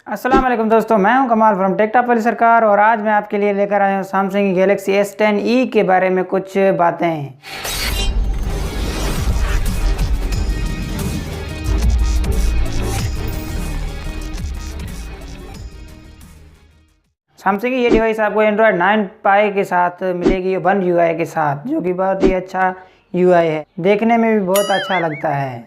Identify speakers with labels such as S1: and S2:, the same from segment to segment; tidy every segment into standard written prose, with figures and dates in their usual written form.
S1: अस्सलाम वालेकुम दोस्तों, मैं हूं कमाल फ्रॉम टेकटॉप वाली सरकार और आज मैं आपके लिए लेकर आया हूं सैमसंग गैलेक्सी S10e के बारे में कुछ बातें। सैमसंग की ये डिवाइस आपको एंड्रॉयड 9 पाई के साथ मिलेगी, वन UI के साथ, जो कि बहुत ही अच्छा UI है, देखने में भी बहुत अच्छा लगता है।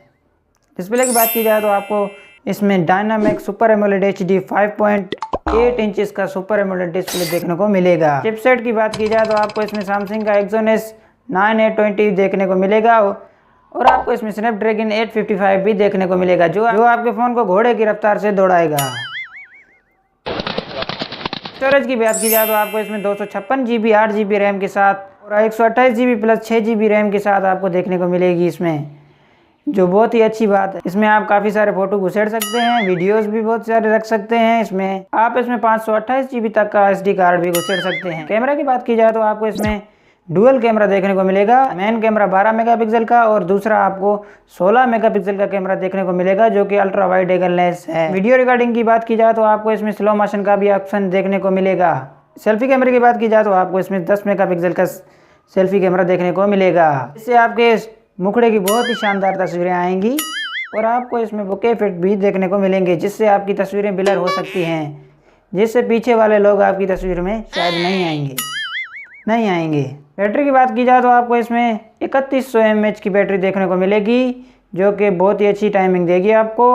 S1: डिस्प्ले की बात की जाए तो आपको इसमें dynamic super AMOLED HD 5.8 inches का सुपर एमोलेड डिस्प्ले देखने को मिलेगा। चिपसेट की बात की जाए तो आपको इसमें सैमसंग का Exynos 9820 देखने को मिलेगा और आपको इसमें स्नैपड्रैगन 855 भी देखने को मिलेगा, जो आपके फ़ोन को घोड़े की रफ्तार से दौड़ाएगा। स्टोरेज की बात की जाए तो आपको इसमें 256 GB 8 GB रैम के साथ और 128 GB प्लस 6 GB रैम के साथ आपको देखने को मिलेगी इसमें, जो बहुत ही अच्छी बात है। इसमें आप काफ़ी सारे फ़ोटो घुसेड़ सकते हैं, वीडियोस भी बहुत सारे रख सकते हैं। इसमें आप 528 GB तक का SD कार्ड भी घुसेड़ सकते हैं। कैमरा की बात की जाए तो आपको इसमें डुअल कैमरा देखने को मिलेगा। मेन कैमरा 12 मेगापिक्सल का और दूसरा आपको 16 मेगापिक्सल का कैमरा देखने को मिलेगा, जो कि अल्ट्रा वाइड एंगल लेंस है। वीडियो रिकॉर्डिंग की बात की जाए तो आपको इसमें स्लो मोशन का भी ऑप्शन देखने को मिलेगा। सेल्फी कैमरे की बात की जाए तो आपको इसमें 10 मेगापिक्सल का सेल्फी कैमरा देखने को मिलेगा। इससे आपके मुखड़े की बहुत ही शानदार तस्वीरें आएंगी और आपको इसमें बुके इफेक्ट भी देखने को मिलेंगे, जिससे आपकी तस्वीरें ब्लर हो सकती हैं, जिससे पीछे वाले लोग आपकी तस्वीर में शायद नहीं आएंगे। बैटरी की बात की जाए तो आपको इसमें 3100 mAh की बैटरी देखने को मिलेगी, जो कि बहुत ही अच्छी टाइमिंग देगी आपको।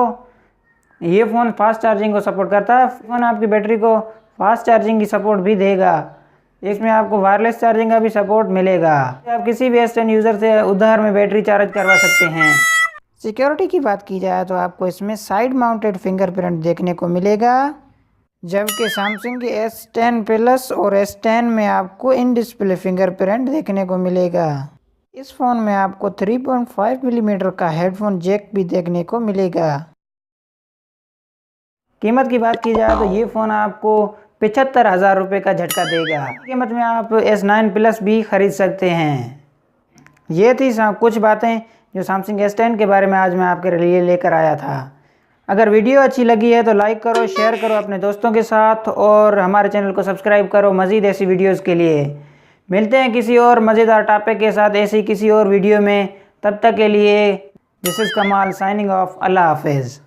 S1: ये फ़ोन फास्ट चार्जिंग को सपोर्ट करता है। फ़ोन आपकी बैटरी को फास्ट चार्जिंग की सपोर्ट भी देगा। इसमें आपको वायरलेस चार्जिंग का भी सपोर्ट मिलेगा। आप किसी भी S10 यूज़र से उधार में बैटरी चार्ज करवा सकते हैं। सिक्योरिटी की बात की जाए तो आपको इसमें साइड माउंटेड फिंगरप्रिंट देखने को मिलेगा, जबकि सैमसंग के S10 प्लस और S10 में आपको इन डिस्प्ले फिंगरप्रिंट देखने को मिलेगा। इस फ़ोन में आपको 3.5 मिलीमीटर का हेडफोन जैक भी देखने को मिलेगा। कीमत की बात की जाए तो ये फ़ोन आपको 75,000 रुपये का झटका देगा। कीमत में आप S9 प्लस भी खरीद सकते हैं। ये थी कुछ बातें जो सैमसंग S10 के बारे में आज मैं आपके लिए लेकर आया था। अगर वीडियो अच्छी लगी है तो लाइक करो, शेयर करो अपने दोस्तों के साथ और हमारे चैनल को सब्सक्राइब करो मज़ीद ऐसी वीडियोज़ के लिए। मिलते हैं किसी और मज़ेदार टॉपिक के साथ ऐसी किसी और वीडियो में। तब तक के लिए दिस इज़ कमाल साइनिंग ऑफ। अल्लाह हाफिज़।